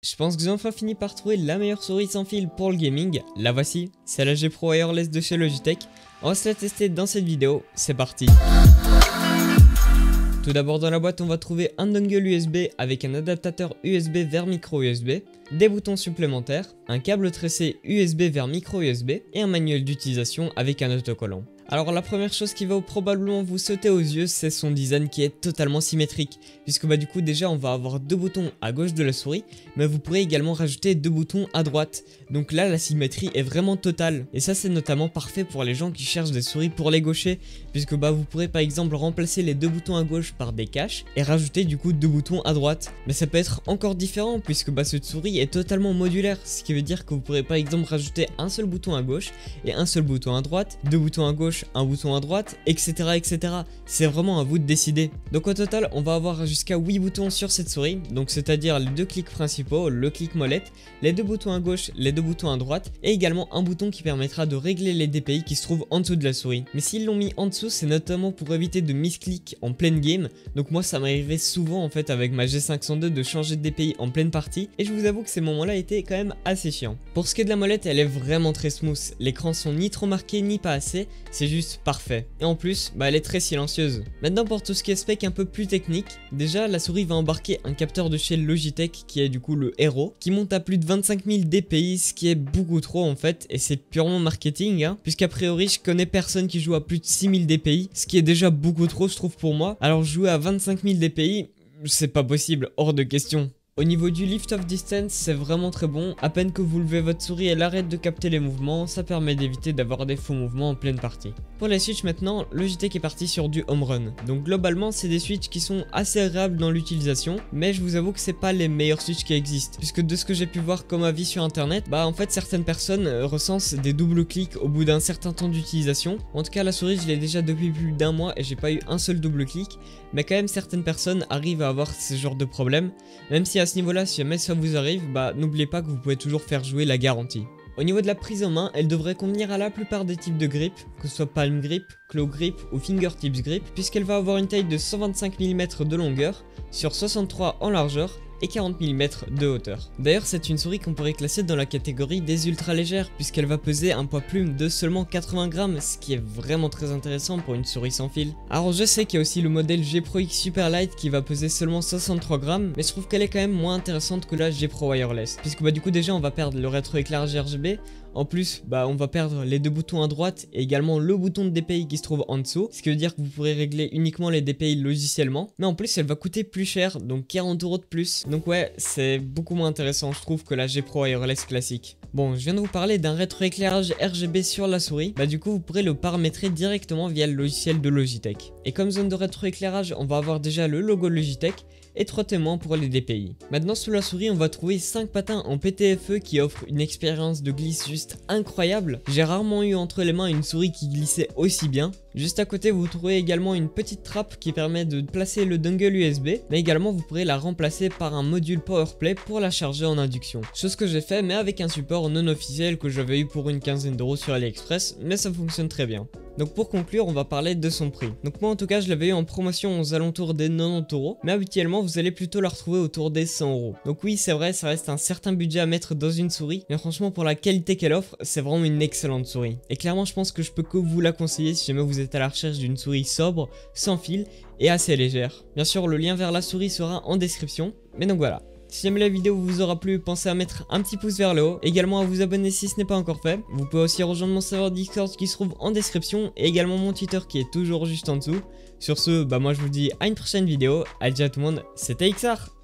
Je pense que j'ai enfin fini par trouver la meilleure souris sans fil pour le gaming. La voici, c'est la G Pro Wireless de chez Logitech. On va se la tester dans cette vidéo, c'est parti. Tout d'abord dans la boîte on va trouver un dongle USB avec un adaptateur USB vers micro USB, des boutons supplémentaires, un câble tressé USB vers micro USB et un manuel d'utilisation avec un autocollant. Alors la première chose qui va probablement vous sauter aux yeux, c'est son design qui est totalement symétrique, puisque du coup déjà on va avoir deux boutons à gauche de la souris, mais vous pourrez également rajouter deux boutons à droite. Donc là la symétrie est vraiment totale, et ça c'est notamment parfait pour les gens qui cherchent des souris pour les gauchers, puisque vous pourrez par exemple remplacer les deux boutons à gauche par des caches et rajouter du coup deux boutons à droite. Mais ça peut être encore différent puisque cette souris est totalement modulaire, ce qui veut dire que vous pourrez par exemple rajouter un seul bouton à gauche et un seul bouton à droite, deux boutons à gauche, un bouton à droite, etc. etc. C'est vraiment à vous de décider. Donc au total on va avoir jusqu'à 8 boutons sur cette souris, donc c'est-à-dire les deux clics principaux, le clic molette, les deux boutons à gauche, les deux boutons à droite et également un bouton qui permettra de régler les DPI qui se trouvent en dessous de la souris. Mais s'ils l'ont mis en dessous, c'est notamment pour éviter de misclick en pleine game. Donc moi ça m'arrivait souvent en fait avec ma G502 de changer de DPI en pleine partie, et je vous avoue que ces moments là étaient quand même assez chiants. Pour ce qui est de la molette, elle est vraiment très smooth, les crans sont ni trop marqués ni pas assez, c'est juste parfait. Et en plus elle est très silencieuse. Maintenant pour tout ce qui est spec un peu plus technique, déjà la souris va embarquer un capteur de chez Logitech qui est du coup le Hero, qui monte à plus de 25 000 DPI, ce qui est beaucoup trop en fait, et c'est purement marketing puisqu'a priori je connais personne qui joue à plus de 6000 DPI, ce qui est déjà beaucoup trop je trouve pour moi. Alors jouer à 25 000 DPI, c'est pas possible, hors de question. Au niveau du lift off distance, c'est vraiment très bon, à peine que vous levez votre souris elle arrête de capter les mouvements, ça permet d'éviter d'avoir des faux mouvements en pleine partie. Pour les switches maintenant, Logitech est parti sur du home run, donc globalement c'est des switches qui sont assez agréables dans l'utilisation, mais je vous avoue que c'est pas les meilleurs switches qui existent, puisque de ce que j'ai pu voir comme avis sur internet, en fait certaines personnes recensent des doubles clics au bout d'un certain temps d'utilisation. En tout cas la souris je l'ai déjà depuis plus d'un mois et j'ai pas eu un seul double clic, mais quand même certaines personnes arrivent à avoir ce genre de problème, même si à ce niveau là si jamais ça vous arrive, n'oubliez pas que vous pouvez toujours faire jouer la garantie. Au niveau de la prise en main, elle devrait convenir à la plupart des types de grip, que ce soit palm grip, claw grip ou fingertips grip, puisqu'elle va avoir une taille de 125 mm de longueur, sur 63 en largeur et 40 mm de hauteur. D'ailleurs c'est une souris qu'on pourrait classer dans la catégorie des ultra légères, puisqu'elle va peser un poids plume de seulement 80 grammes, ce qui est vraiment très intéressant pour une souris sans fil. Alors je sais qu'il y a aussi le modèle G Pro X Super Light qui va peser seulement 63 grammes, mais je trouve qu'elle est quand même moins intéressante que la G Pro Wireless, puisque du coup déjà on va perdre le rétroéclairage RGB. En plus, on va perdre les deux boutons à droite et également le bouton de DPI qui se trouve en dessous, ce qui veut dire que vous pourrez régler uniquement les DPI logiciellement. Mais en plus, elle va coûter plus cher, donc 40 € de plus. Donc ouais, c'est beaucoup moins intéressant, je trouve, que la G Pro Wireless classique. Bon, je viens de vous parler d'un rétroéclairage RGB sur la souris. Du coup, vous pourrez le paramétrer directement via le logiciel de Logitech. Et comme zone de rétroéclairage, on va avoir déjà le logo Logitech et 3 témoins pour les DPI. Maintenant sous la souris on va trouver 5 patins en PTFE qui offrent une expérience de glisse juste incroyable. J'ai rarement eu entre les mains une souris qui glissait aussi bien. Juste à côté vous trouvez également une petite trappe qui permet de placer le dongle USB, mais également vous pourrez la remplacer par un module PowerPlay pour la charger en induction. Chose que j'ai fait mais avec un support non officiel que j'avais eu pour une quinzaine d'euros sur AliExpress, mais ça fonctionne très bien. Donc pour conclure on va parler de son prix. Donc moi en tout cas je l'avais eu en promotion aux alentours des 90 €, mais habituellement vous allez plutôt la retrouver autour des 100 €. Donc oui c'est vrai, ça reste un certain budget à mettre dans une souris, mais franchement pour la qualité qu'elle offre c'est vraiment une excellente souris. Et clairement je pense que je peux que vous la conseiller si jamais vous êtes à la recherche d'une souris sobre, sans fil et assez légère. Bien sûr le lien vers la souris sera en description, mais donc voilà. Si jamais la vidéo vous aura plu, pensez à mettre un petit pouce vers le haut, également à vous abonner si ce n'est pas encore fait. Vous pouvez aussi rejoindre mon serveur Discord qui se trouve en description et également mon Twitter qui est toujours juste en dessous. Sur ce, moi je vous dis à une prochaine vidéo, adieu à tout le monde, c'était XR.